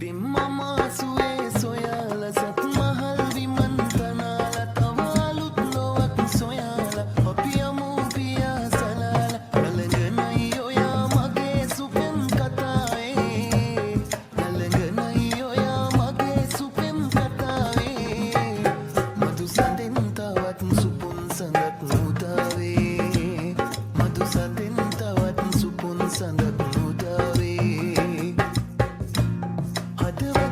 පිම්මමාසුවේ සොයාල සත් මහල් විමන් තනාල තව අලුත් ලොවක් සොයාල අපි යමු පියා සලාල නලඟනයි ඔයා මගේ සුපෙම් කතාවේ නලඟනයි ඔයා මගේ සුපෙම් කතාවේ මధు සඳෙන් තවත් සුපුන් සඳක් නුදාවේ මధు සඳෙන් තවත් සුපුන් සඳක් නුදාවේ හදවත